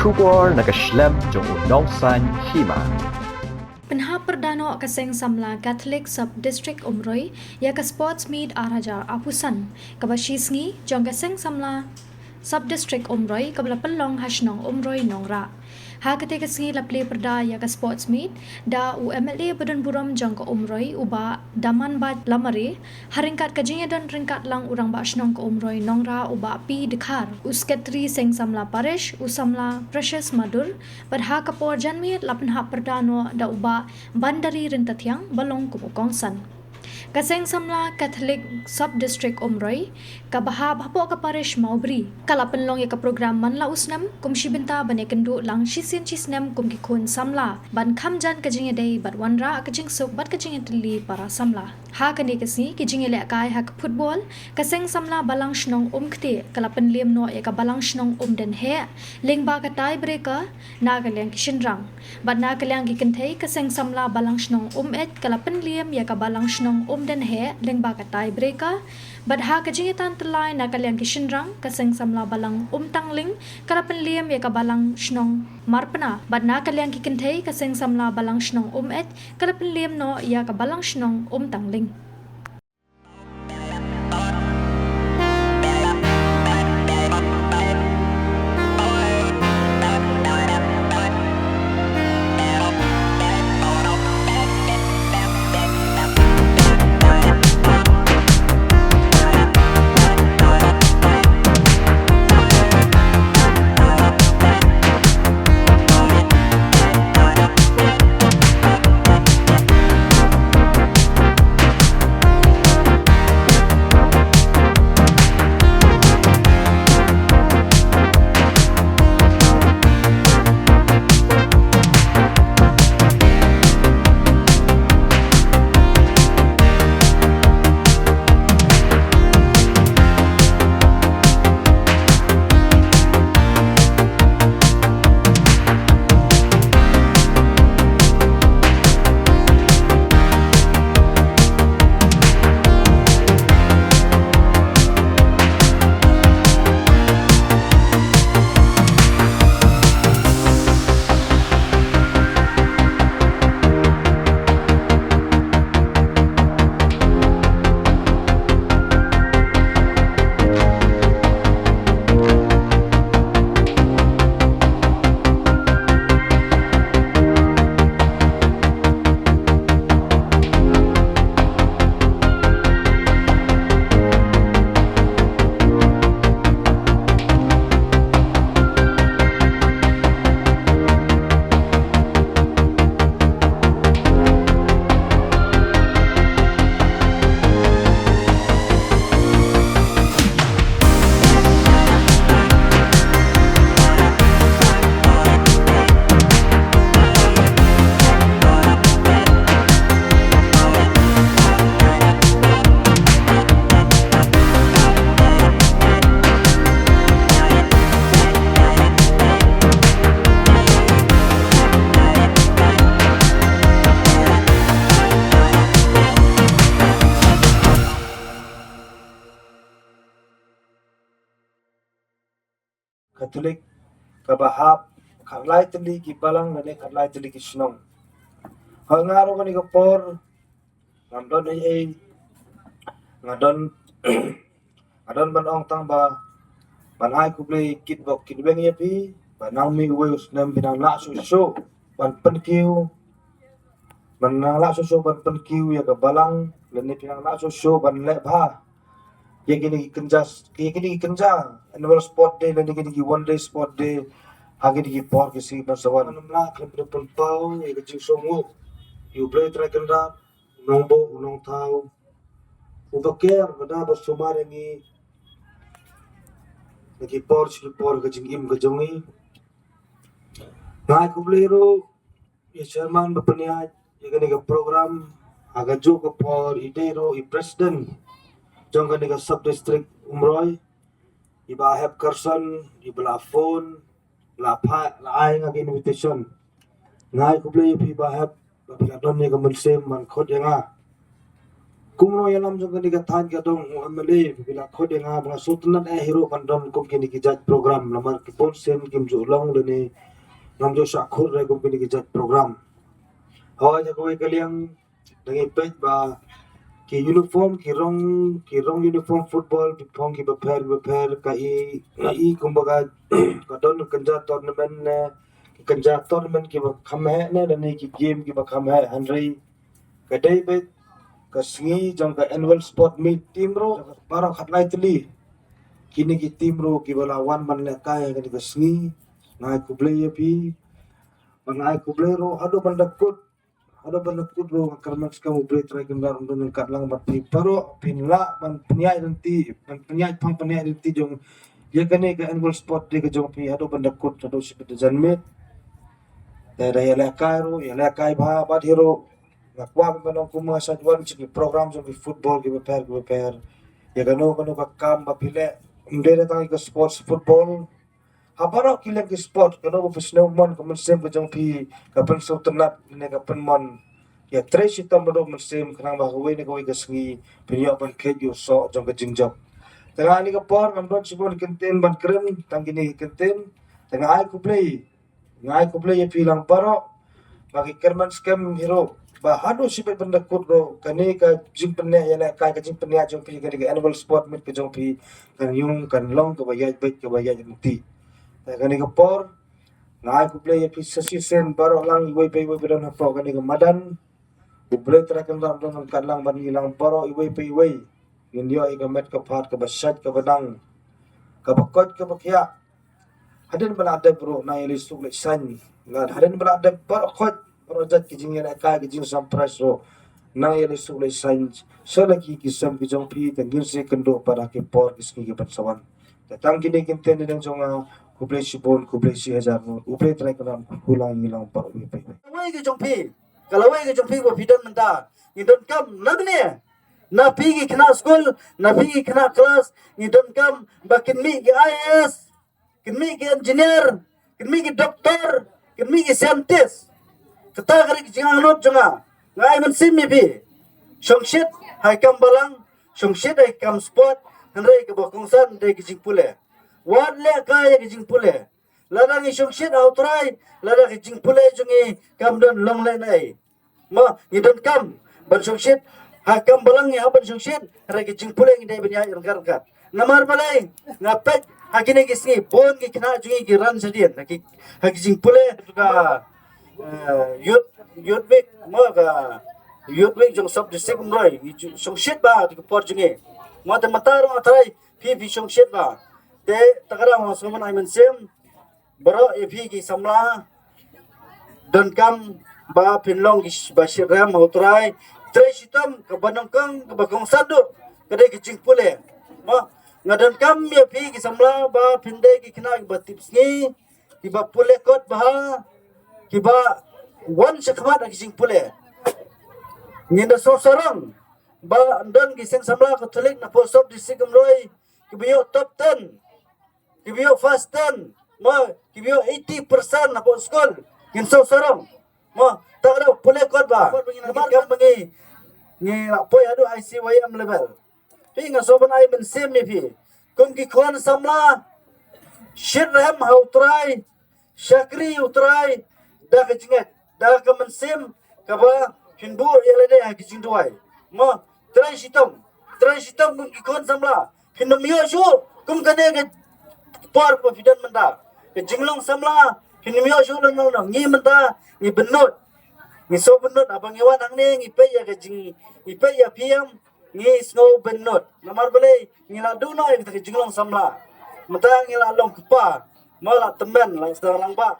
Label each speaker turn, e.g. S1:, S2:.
S1: Shubor nakaslem jong unongsan hima.
S2: Penha Perdana Kaseng Samla Catholic Sub-District Umroi ya ka sports meet arajar apusan kabashisngi jong Kaseng Samla Sub-District Umroi kabla pelong hasnong Umroi Nongra. Ha ketika singi la play perda ya ka sports meet da UMLA Badan Buram jong ka Umroi uba daman ba lamare haringkat kajinya dan ringkat lang urang ba hasnong ka Umroi Nongra uba pi dekhar usketri Seng Samla Parish usamla Precious Madur perha kapor janmi lapan ha perdano da uba bandari rintathyang balong kumukongsan. Kaseng Samla Catholic Sub-District Umroi kabahab hapo ka parish maubri kalapan long ya ka program man la usnam kum shibinta bane kendu lang shisin chisnam kum kikun samla ban khamjan kajing day bat wanra kajing sok bat kajing tili para samla ha kani kasi kajing le kai ha football Kaseng Samla balang shnong kte kalapan liem no ya ka balang shnong den he lingba ka tie breaker na kalyang kishinrang bat na kalyang gikenthei Kaseng Samla balang shnong et kalapan liem ya ka balang shnong den he lengba ka tie breaker badha kajingitan telai na kalyang kishinrang Kaseng Samla balang tangling kalapan liem ya ka balang shnong marpana badna kalyang kikenthei Kaseng Samla balang shnong et kalapan liem no ya ka balang shnong tangling.
S3: Katolik kabahap kalay tali gibalang nani kalay tali kisnong hangaro kani kapor ngamdon ay ngadon ngadon banong tang ba banhay kublay kitbok kitbeng yapi banang mi wayus nam binang la suso ban penkiu banang la suso ban penkiu ya kabalang lani binang la suso ban lebha ya gini kenja annual sport day dan gini one day sport day hagi di por kisi basawan namla klub pau ya kecil songo you play trakenda nongbo unong tau ubaker bada basumar ni lagi por kejingim kejongi ngai kublero ya chairman bapania ya gini ke program aga jo ke por idero i president jong gani ke sub district Umroi iba have person iba phone la pa la ai nga invitation ngai kublero iba have Tapi kadon ni kamun sem man khot yang kumno yalam jong kani katan ka dong amale bila khode nga mga sutnan hero pandon kum kini ki judge program lamar ki pon sem kim jo long lene nam jo sa khur re kum kini ki judge program hawa ja ko kaliang dangi pej ba ki uniform ki rong uniform football ki phong ki prepare ka i kumbaga ka don kanja tournament ne ki kanja tournament ki ba khamhe ne dane ki game ki ba khamhe hanrei kadai be kasngi jong ka annual sport meet team ro para khatlai tli kini ki team ro ki bala wan man le kai ka kasngi ngai ku play pi ngai ku play ro ado bandakut ro karma ska mo play try kan ron don kat lang bat pi pero pinla ban pnyai pang pnyai nanti jong ya kani ka annual sport de ka jong pi ado bandakut ado sipet janmet dari ya le kai ba bat hero nakwa manong kuma sa duan ci program so football ki prepare ya gano ka kam ba pile ndere tang ka sports football habaro kile ki sport gano ba pisno mon ko sem ko jong pi ka pen so tenat ne ka pen mon ya tre sitam do mon sem kana ba ko ne ko ka sngi pinyo ban ke yo so jong ka jingjok tanga ni ka por ngam don sibon kenten ban krem tang gini kenten tanga ai ku play ngai ku play ya pilang paro bagi kerman scam hero ba hado sibet pendakut ro kani ka jing penne yana ka jing penne jong pi kani ka annual sport meet ka jong pi kan yung kan long ka bayaj bet ka bayaj nanti kani ka por ngai ku play pi sasi sen baro lang iway pe don hapo kani ka madan ubre tra kan ram kan lang ban ilang paro iway pe iway ngindio ka met ka phat ka basat ka badang ka bakot ka bakya hadin bala ada bro na ili suk le san ngad hadin bala ada baro khot project ki jing yana ka ki jing sam price ro na yana su le science so la ki sam ki jong pi tan gin se kendo para ke por kiski ke pansawan ta tang kini kin ten den jong ku play si bon ku play si hazar no u play try kana hulang hilang par u pe
S4: Kalawai ke jong pi ko pidon menta ni don kam nagne na pi ki kena school na pi ki kena class ni don kam bakin mi ki IAS kin mi ki engineer kin mi ki doctor kin mi ki scientist kata kari jingang not jonga ngai man sim mi bi shongshit hai kam balang shongshit hai kam sport hanrei ke bokongsan de ki jing pule wad le kai ki jing pule ladang i shongshit autrai ladang ki jing pule jongi kam don long le nai ma ni don kam ban shongshit hai kam balang ya ban shongshit hanrei ki jing pule ngi dai benya irgar kat namar balai ngapet hakine ki singi bon ki kena jongi ki ran sadian ki jing pule ka youth week maga youth week jong sub district umroi song shit ba di por jinge ma ta matar ma trai phi song shit ba te takara ma so man ai men sem baro e phi ki samla don kam ba pinlong ki ba shiram ho trai tre shitam ka banong kang ka bakong sadu kadai ki jing pule ma ngadon kam ya phi ki samla ba phinde ki kina ba tips ni ki ba pule kot ba kiba wan sekmat ak sing pule nginda so sarang ba dan giseng samla katolik na post of district umroi kibiyo top 10 kibiyo fast 10 ma kibiyo 80% na po school ngin so sarang ma takra pule kot ba namar kam bangi ni apoy adu ICYM level pinga so ban ai men sem mi pi kum ki kon samla shirham hautrai shakri utrai da ka jingat da ka mensim ka ba hinbu yelede ha ki jingduai ma transitam kum ki kon samla hinum yo shu kum ka ne ka por ko fidan manda ke jinglong samla hinum yo shu lang nang ngi manda ni benut ni so benut abang yawan ang ne ngi pe ya ka jing ni pe ya piam ngi snow benut namar bale ngi la du no ka jinglong samla mata ngi la long pa mala temen lang sarang ba